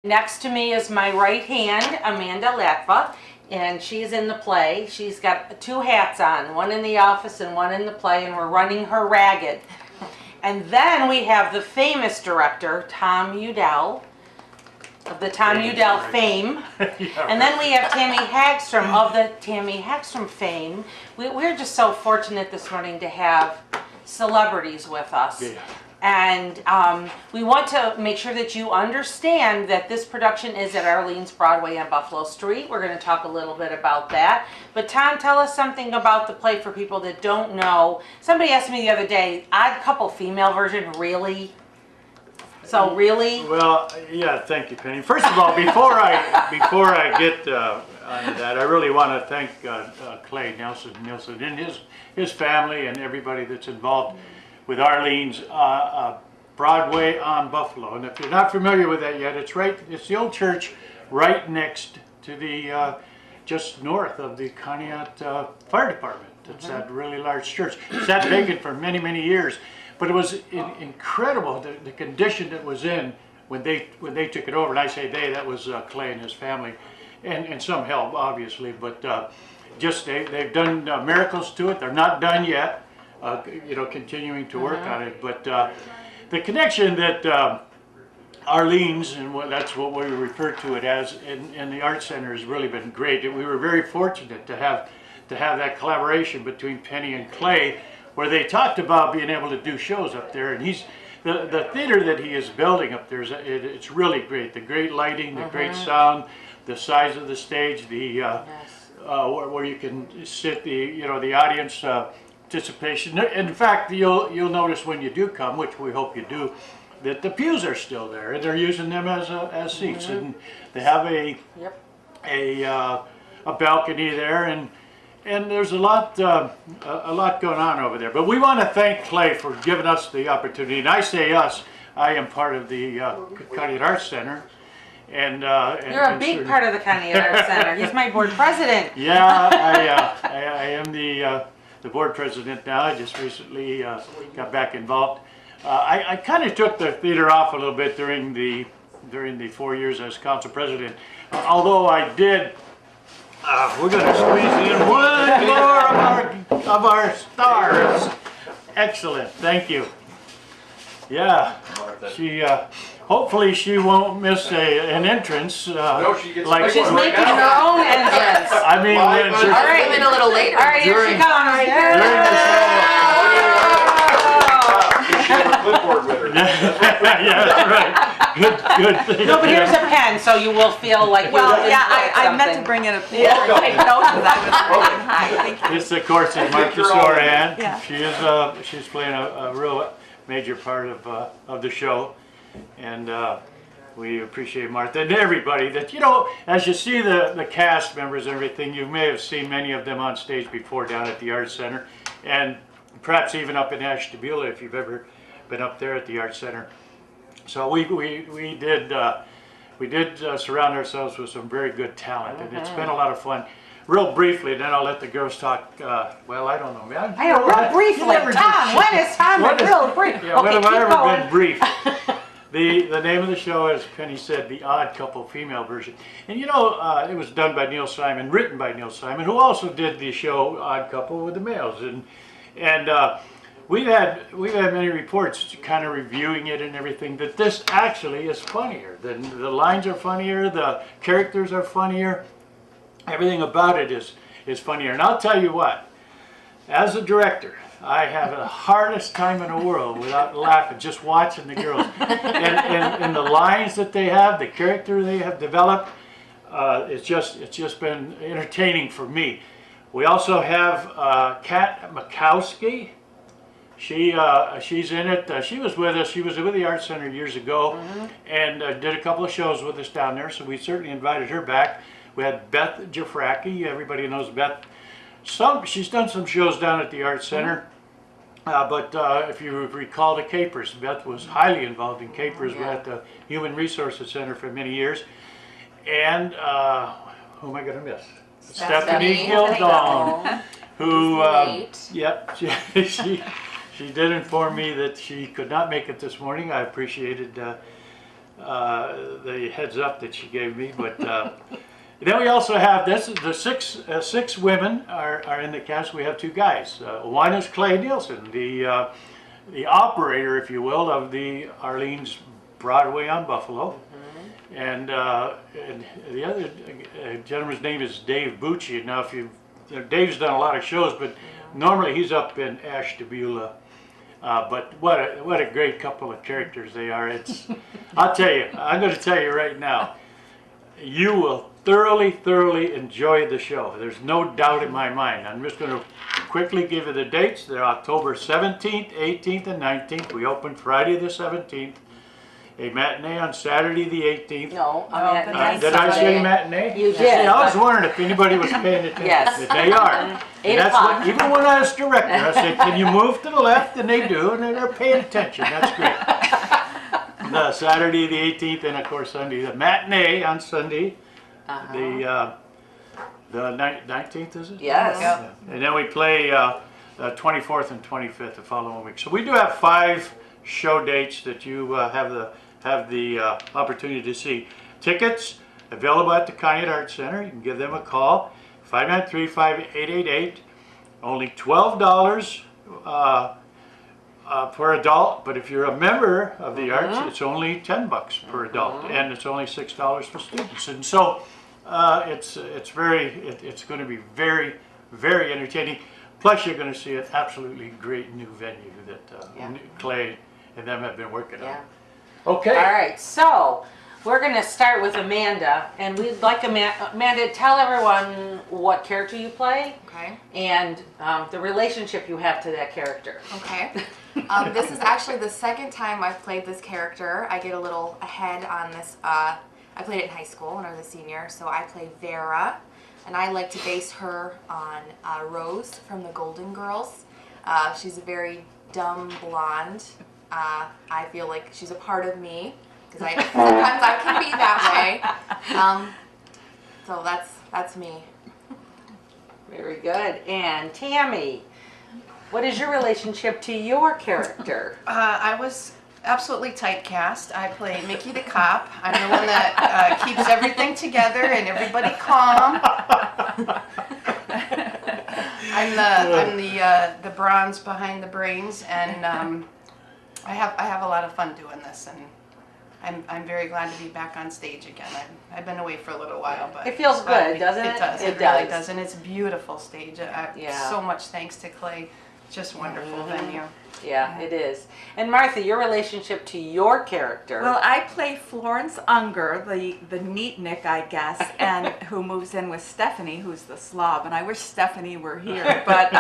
Next to me is my right hand, Amanda Latva, and she's in the play. She's got two hats on, one in the office and one in the play, and we're running her ragged. And then we have the famous director, Tom Udell, of the Tom Udell fame. And then we have Tammy Hagstrom of the Tammy Hagstrom fame. We're just so fortunate this morning to have celebrities with us. Yeah. And we want to make sure that you understand that this production is at Arlene's Broadway on Buffalo Street. We're going to talk a little bit about that. But Tom, tell us something about the play for people that don't know. Somebody asked me the other day, Odd Couple female version, really? So really? Well, yeah, thank you, Penny. First of all, before I get on that, I really want to thank Clay Nelson and his family and everybody that's involved with Arlene's Broadway on Buffalo. And if you're not familiar with that yet, it's the old church right next to the, just north of the Conneaut Fire Department. It's that really large church. It's that vacant for many, many years. But it was incredible, the condition it was in when they took it over. And I say they, that was Clay and his family, and some help, obviously. But just they've done miracles to it. They're not done yet. Continuing to work on it, but the connection that Arlene's, and that's what we refer to it as, in the Art Center has really been great. We were very fortunate to have that collaboration between Penny and Clay, where they talked about being able to do shows up there. And the theater that he is building up there, it's really great. The great lighting, the great sound, the size of the stage, the where you can sit, the audience. Participation. In fact, you'll notice when you do come, which we hope you do, that the pews are still there, and they're using them as seats, and they have a balcony there, and there's a lot going on over there. But we want to thank Clay for giving us the opportunity, and I say us. I am part of the Conneaut Arts Center. And you're a big part of the Conneaut Arts Center. He's my board president. Yeah, I am the board president now. I just recently got back involved. I kind of took the theater off a little bit during the 4 years as council president. Although I did, we're going to squeeze in one more of our stars. Excellent, thank you. Yeah, she. Hopefully she won't miss an entrance. No, she gets like she's making her own entrance. I mean, all right, come in a little later. All right, here she comes. During the She has a clipboard with her. Yeah, that's right. Good thing. No, but here's a pen, so you will feel like. Well, yeah, I meant to bring in a take notes because I was working high. Thank you. This, of course, is Martha Soran. Yeah. She's playing a real major part of the show. And we appreciate Martha and everybody that, as you see the cast members and everything, you may have seen many of them on stage before down at the Arts Center, and perhaps even up in Ashtabula if you've ever been up there at the Arts Center. So we did surround ourselves with some very good talent, and it's been a lot of fun. Real briefly, then I'll let the girls talk. Well, I don't know. Real briefly, Tom. When is Tom real brief? Yeah, when have I ever been brief? The name of the show, as Penny said, The Odd Couple female version. And it was done by Neil Simon, written by Neil Simon, who also did the show Odd Couple with the males. And we've had many reports kind of reviewing it and everything, that this actually is funnier. The lines are funnier, the characters are funnier, everything about it is funnier. And I'll tell you what, as a director, I have the hardest time in the world without laughing, just watching the girls. And the lines that they have, the character they have developed, it's just been entertaining for me. We also have Kat Makowski. She's in it. She was with us. She was with the Art Center years ago, and did a couple of shows with us down there, so we certainly invited her back. We had Beth Jafracki. Everybody knows Beth. She's done some shows down at the Art Center, but if you recall the Capers, Beth was highly involved in Capers. We're at the Human Resources Center for many years. And who am I going to miss? Stephanie Gildon, who, yep, she did inform me that she could not make it this morning. I appreciated the heads up that she gave me. But then we also have the six women are in the cast. We have two guys. One is Clay Nielsen, the operator, if you will, of the Arlene's Broadway on Buffalo. And the other gentleman's name is Dave Bucci. Now, Dave's done a lot of shows, but normally he's up in Ashtabula. But what a great couple of characters they are. I'll tell you, I'm going to tell you right now, you will thoroughly enjoy the show. There's no doubt in my mind. I'm just going to quickly give you the dates. They're October 17th, 18th, and 19th. We open Friday the 17th. A matinee on Saturday the 18th. No, did I say matinee? You did. See, I was wondering if anybody was paying attention. Yes. They are. 8 That's o'clock. even when I was director, I said, can you move to the left? And they do, and they're paying attention. That's great. The Saturday the 18th, and of course Sunday. The matinee on Sunday. The 19th, is it? Yes. Yeah. And then we play the 24th and 25th the following week. So we do have 5 show dates that you have the opportunity to see. Tickets available at the Conneaut Arts Center. You can give them a call, 593-5888. Only $12 per adult, but if you're a member of the Arts, it's only $10 per adult, and it's only $6 for students. And so it's going to be very entertaining. Plus, you're going to see an absolutely great new venue that Clay and them have been working on. Okay. All right, so we're going to start with Amanda, and we'd like Amanda to tell everyone what character you play. Okay. And the relationship you have to that character. Okay. This is actually the second time I've played this character. I get a little ahead on this. I played it in high school when I was a senior, so I play Vera, and I like to base her on Rose from the Golden Girls. She's a very dumb blonde. I feel like she's a part of me because sometimes I can be that way. So that's me. Very good. And Tammy, what is your relationship to your character? I was absolutely typecast. I play Mickey the cop. I'm the one that keeps everything together and everybody calm. I'm the bronze behind the brains, and I have a lot of fun doing this, and I'm very glad to be back on stage again. I've been away for a little while, but It feels good, doesn't it? It does. It really does. does, and it's a beautiful stage. Yeah. So much thanks to Clay. Just wonderful venue. Yeah, it is. And Martha, your relationship to your character. Well, I play Florence Unger, the neatnik, I guess, and who moves in with Stephanie, who's the slob. And I wish Stephanie were here, but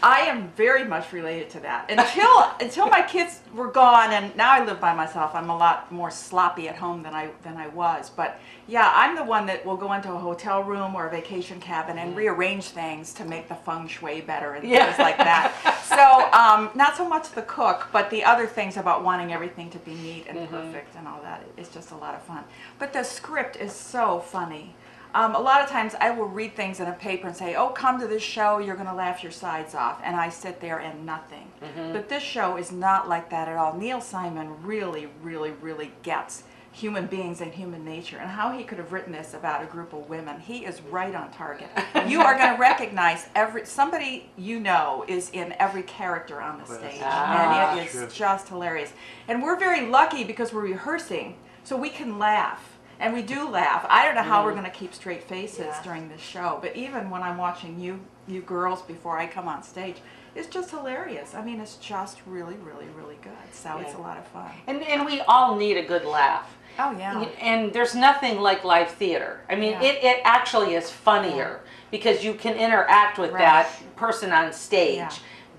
I am very much related to that. Until my kids were gone, and now I live by myself. I'm a lot more sloppy at home than I was. But yeah, I'm the one that will go into a hotel room or a vacation cabin and rearrange things to make the feng shui better and things like that. So not so much the cook, but the other things about wanting everything to be neat and perfect and all that. It's just a lot of fun. But the script is so funny. A lot of times I will read things in a paper and say, oh, come to this show, you're going to laugh your sides off. And I sit there and nothing. But this show is not like that at all. Neil Simon really gets human beings and human nature, and how he could have written this about a group of women. He is right on target. You are going to recognize somebody you know is in every character on the stage, and it is just hilarious. And we're very lucky because we're rehearsing, so we can laugh. And we do laugh. I don't know how we're going to keep straight faces during this show, but even when I'm watching you girls before I come on stage, it's just hilarious. I mean, it's just really good. So it's a lot of fun. And we all need a good laugh. Oh, yeah. And there's nothing like live theater. I mean, it actually is funnier because you can interact with that person on stage. Yeah.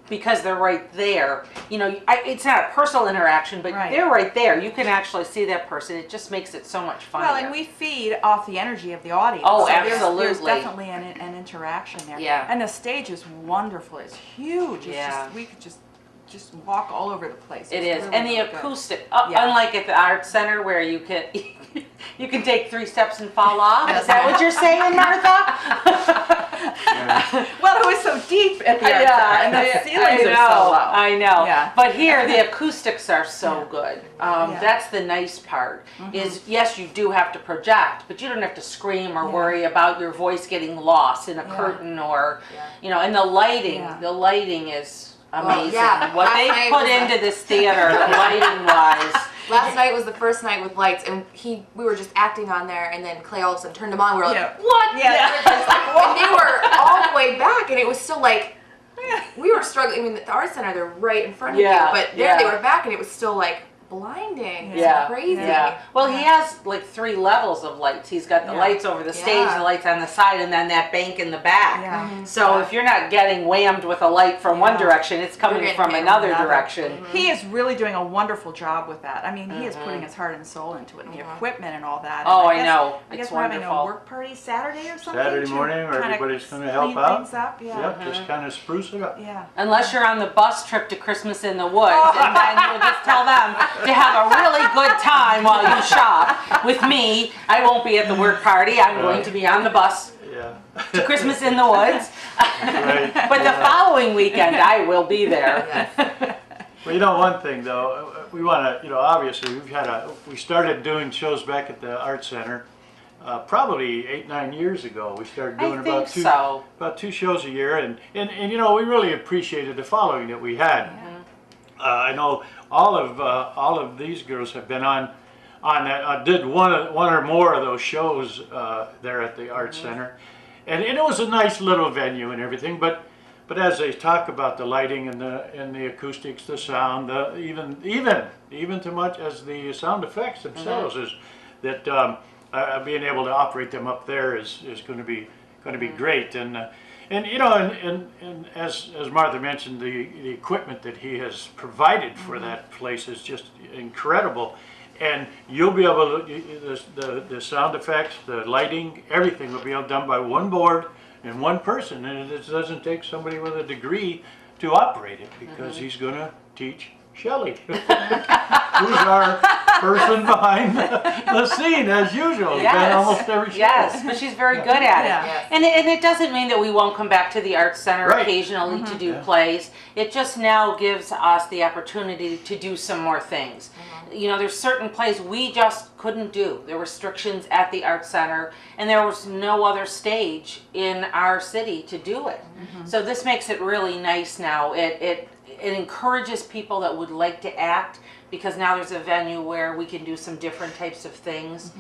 Because they're right there. You know, it's not a personal interaction, but they're right there. You can actually see that person. It just makes it so much funnier. Well, and we feed off the energy of the audience. Oh, so absolutely. There's definitely an interaction there. Yeah. And the stage is wonderful. It's huge. It's Yeah. we could just walk all over the place. It It's is. really, And the really good. acoustic, unlike at the Art Center where you can you can take 3 steps and fall off. Is that what you're saying, Martha? Well, it was so deep at the art center, and the ceilings are so low. I know. Yeah. But here, the acoustics are so good. Yeah. That's the nice part. Is yes, you do have to project, but you don't have to scream or worry about your voice getting lost in a curtain or, you know. And the lighting, the lighting is amazing. yeah. What Last they night put was into this theater, lighting wise. Last night was the first night with lights, and we were just acting on there, and then Clay all of a sudden turned them on. We were like, Yeah. what? Yeah. And they were all the way back, and it was still like, we were struggling. I mean, the art center, they're right in front of Yeah, you, but there they were back, and it was still like blinding. It's Yeah, crazy. yeah. Well, he has like 3 levels of lights. He's got the lights over the stage, Yeah. the lights on the side, and then that bank in the back. Yeah. So if you're not getting whammed with a light from one direction, it's coming getting from hit another from another. direction. He is really doing a wonderful job with that. I mean, he is putting his heart and soul into it, and the equipment and all that. And Oh, I guess- know. I guess It's we're having a wonderful. work party Saturday or something. Saturday to morning, where kinda everybody's gonna help clean out. things up. Yeah. Yep, just kind of spruce it up. Yeah. Unless you're on the bus trip to Christmas in the Woods, and then you'll just tell them to have a really good time while you shop. With me, I won't be at the work party. I'm going to be on the bus Yeah. to Christmas in the Woods. Right. But the following weekend, I will be there. Yes. Well, you know, one thing though, we want to, you know, obviously we started doing shows back at the Art Center probably 8-9 years ago. We started doing I think about so. about 2 shows a year, and you know, we really appreciated the following that we had. I know all of these girls have been on that. Did one or more of those shows there at the Art Center, and it was a nice little venue and everything. But as they talk about the lighting and the acoustics, the sound, even to much as the sound effects themselves, is that being able to operate them up there is going to be great. And you know, and as Martha mentioned, the equipment that he has provided for that place is just incredible. And you'll be able to, the sound effects, the lighting, everything will be done by one board and one person. And it doesn't take somebody with a degree to operate it, because he's going to teach Shelley, who's our person behind the scene, as usual. Yes. Been almost every show. Yes, but she's very good at it. Yeah. And it doesn't mean that we won't come back to the Arts Center Right. occasionally to do plays. It just now gives us the opportunity to do some more things. You know, there's certain plays we just couldn't do. There were restrictions at the Arts Center, and there was no other stage in our city to do it. So this makes it really nice now. It encourages people that would like to act, because now there's a venue where we can do some different types of things.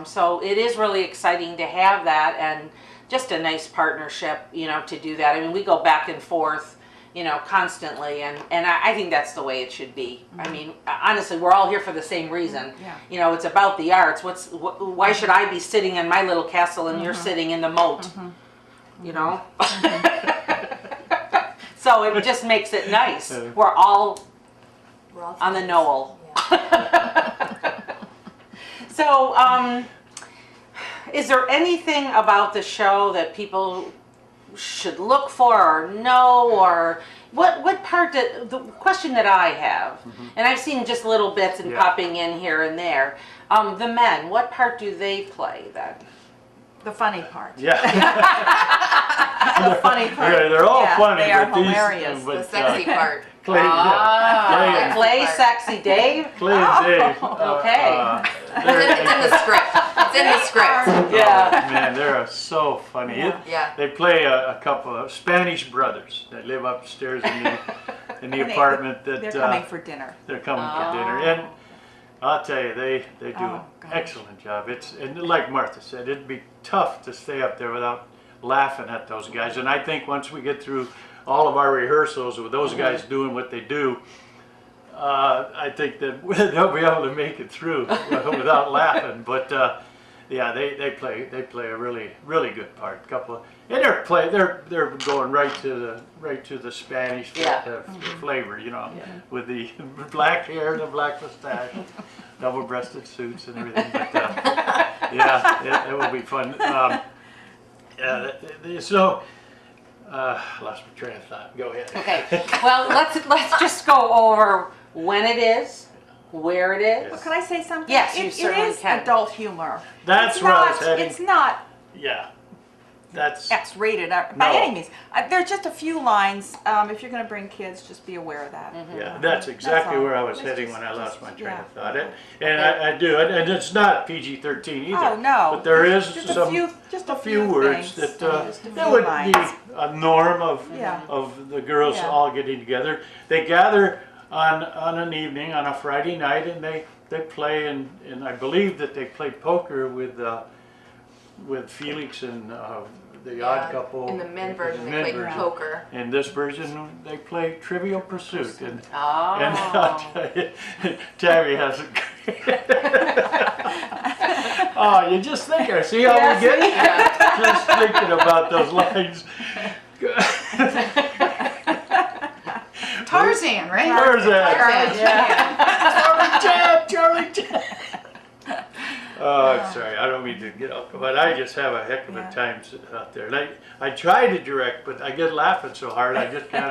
So it is really exciting to have that, and just a nice partnership, you know, to do that. I mean, we go back and forth, you know, constantly, and I think that's the way it should be. I mean, honestly, we're all here for the same reason. Yeah. You know, it's about the arts. Why should I be sitting in my little castle and you're sitting in the moat? You know? So it just makes it nice. We're all on the knoll. Yeah. So, is there anything about the show that people should look for or know, or what part the question that I have, and I've seen just little bits and popping in here and there, the men, what part do they play then? The funny part. Yeah. The funny part. Yeah, they're all Yeah, funny. They are but these, hilarious. The sexy part. Clay, yeah. Clay, Sexy Dave? Clay and Dave. Okay. It's in the script. It's in the script. Yeah. Man, they're so funny. Yeah. They play a couple of Spanish brothers that live upstairs in the And they- apartment that They're coming for dinner. they're coming for dinner. And I'll tell you, they do an gosh. excellent job. And like Martha said, it'd be tough to stay up there without laughing at those guys. And I think once we get through all of our rehearsals with those guys doing what they do, I think that they'll be able to make it through without laughing. But yeah, they play a really good part. And they're going right to the Spanish flavor, you know, with the black hair and the black mustache, double-breasted suits and everything. But yeah, it will be fun. So. Lost my train of thought. Go ahead. Okay. Well, let's just go over when it is, where it is. Well, can I say something? Yes, you certainly It is can. adult humor. That's It's where I was not- heading. It's not Yeah. that's, X-rated by No. any means. There's just a few lines. If you're going to bring kids, just be aware of that. yeah, that's exactly all. where I was It's heading just- when I lost just- my train yeah. of thought. And I do, and it's not PG-13 either. Oh, no. But there is Just some, a few words things. that Just a that few would lines. be a norm of Yeah. of the girls Yeah. all getting together. They gather on an evening on a Friday night, and they play, and I believe that they played poker with Felix and the Odd Couple. In the men version, the they men played version. poker. In this version, they play Trivial Pursuit, and Oh. I'll tell you, Tabby has a oh, you just think, see how we get just thinking about those lines. Tarzan, right? Where's that? Tarzan. Charlie Chan. Oh, I'm sorry, I don't mean to get off, but I just have a heck of a Yeah. time out there. And I try to direct, but I get laughing so hard, I just can't,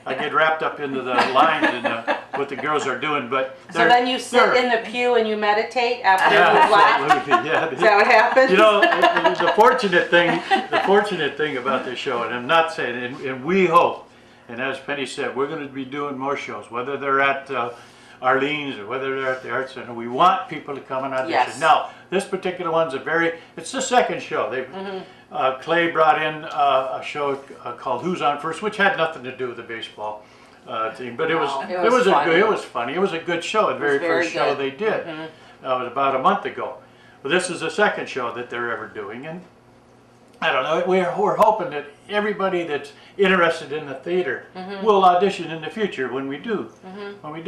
I get wrapped up into the lines and what the girls are doing, but. So then you sit in the pew and you meditate after you laugh? Absolutely, yeah. Is that what happens? You know, the fortunate thing about this show, and I'm not saying, and we hope, and as Penny said, we're going to be doing more shows, whether they're at Arlene's or whether they're at the Arts Center. We want people to come and audition. Yes. Now, this particular one's it's the second show. Clay brought in a show called Who's On First, which had nothing to do with the baseball team, but it was it was funny. it was funny. It was a good show. The very very first show good. they did. It was about a month ago. Well, this is the second show that they're ever doing, and I don't know. We're hoping that everybody that's interested in the theater will audition in the future when we do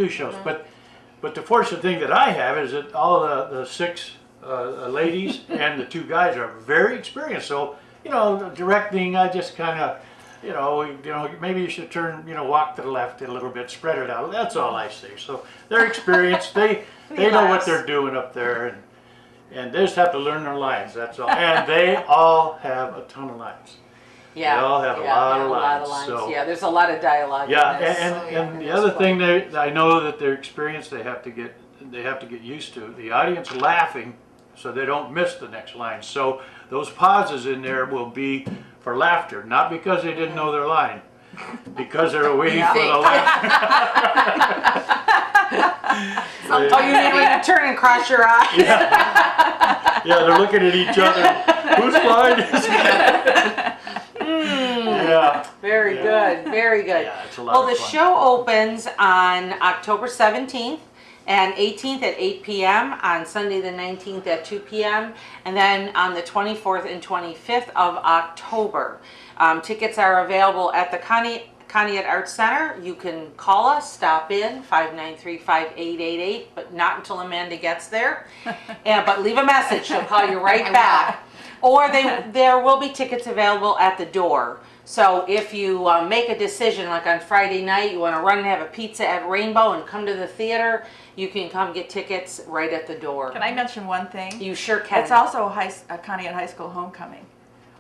shows. But the fortunate thing that I have is that all the six ladies and the two guys are very experienced. So directing, I just kind of maybe you should walk to the left a little bit, spread it out. That's all I say. So they're experienced. They know what they're doing up there. And they just have to learn their lines, that's all. And they all have a ton of lines. Yeah. They all have a lot of lines. So, yeah, there's a lot of dialogue yeah, in this. and the other thing that I know that they're experienced, they have to get used to the audience laughing, so they don't miss the next line. So those pauses in there will be for laughter, not because they didn't know their line, because they're waiting for the laugh. Oh, you mean when you turn and cross your eyes? Yeah, they're looking at each other. Whose line is it? Yeah. Very good, very good. Yeah, it's a lot Well, of the fun. show opens on October 17th and 18th at 8 p.m., on Sunday the 19th at 2 p.m., and then on the 24th and 25th of October. Tickets are available at the Conneaut Arts Center. You can call us, stop in, 593-5888, but not until Amanda gets there. But leave a message, she'll call you right back. Or there will be tickets available at the door. So if you make a decision, like on Friday night, you want to run and have a pizza at Rainbow and come to the theater, you can come get tickets right at the door. Can I mention one thing? You sure can. It's also a Conneaut High School homecoming.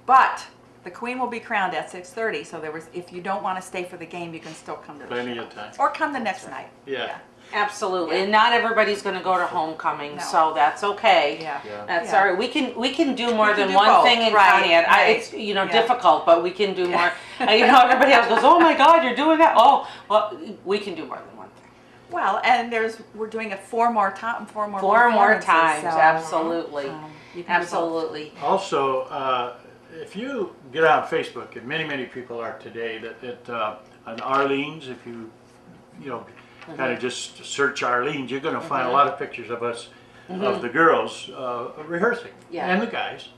But the Queen will be crowned at 6:30, so if you don't want to stay for the game, you can still come to the Plenty show. of time. Or come the next night. Yeah. Absolutely, and not everybody's going to go to homecoming, No. so that's okay. Yeah. That's Yeah. all right. We can do more We can than do one both. thing in Right, Conneaut. right. It's Yeah. difficult, but we can do more. Everybody else goes, "Oh my God, you're doing that!" Oh, well, we can do more than one thing. Well, and we're doing it four more Four more performances, times, so, absolutely, you can do both. absolutely. Also, if you get on Facebook, and many people are today, that on Arlene's, if you kind of just search Arlene's, you're going to find a lot of pictures of us, of the girls rehearsing, Yeah. and the guys.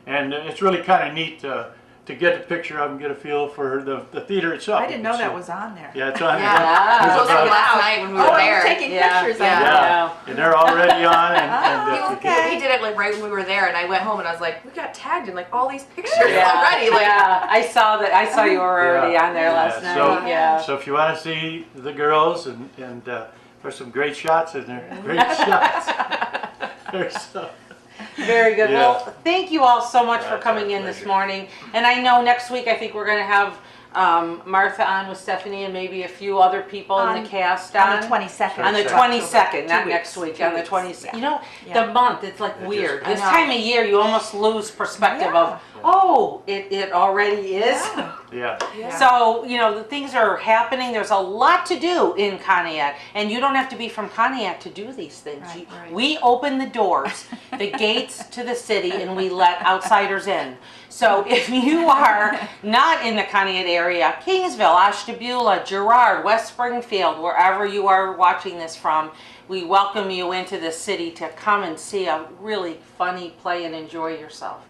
And it's really kind of neat to get a picture of them, get a feel for the theater itself. I didn't know that was on there. Yeah, it's on there. Yeah, Yeah. I was There's there about- last night when we Oh, were I there. was taking Yeah. pictures Yeah. of Yeah, it. and they're already on, and He did it like right when we were there, and I went home and I was like, we got tagged in like all these pictures Yeah, already. Like, yeah, I saw that. I saw you were already on there last night. So, Yeah. so if you want to see the girls, and there's some great shots in there. Great shots. There's some. Very good. Yeah. Well, thank you all so much for That's coming our in this pleasure. morning. And I know next week I think we're going to have Martha on with Stephanie and maybe a few other people in the cast on. On the 22nd. On the of 22nd, October. not 2 next weeks, week, 2 on the weeks, 22nd. yeah. You know, Yeah. the month, it's like It weird. just- This I know. time of year, you almost lose perspective Yeah. of, oh, it already is. Yeah. Yeah. So, you know, the things are happening. There's a lot to do in Conneaut, and you don't have to be from Conneaut to do these things. Right, right. We open the doors, the gates to the city, and we let outsiders in. So if you are not in the Conneaut area, Kingsville, Ashtabula, Girard, West Springfield, wherever you are watching this from, we welcome you into the city to come and see a really funny play and enjoy yourself.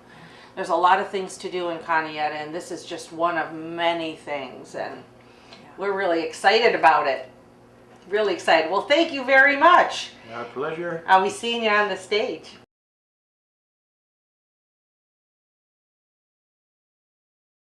There's a lot of things to do in Conneaut, and this is just one of many things, and we're really excited about it. Really excited. Well, thank you very much. Our pleasure. I'll be seeing you on the stage.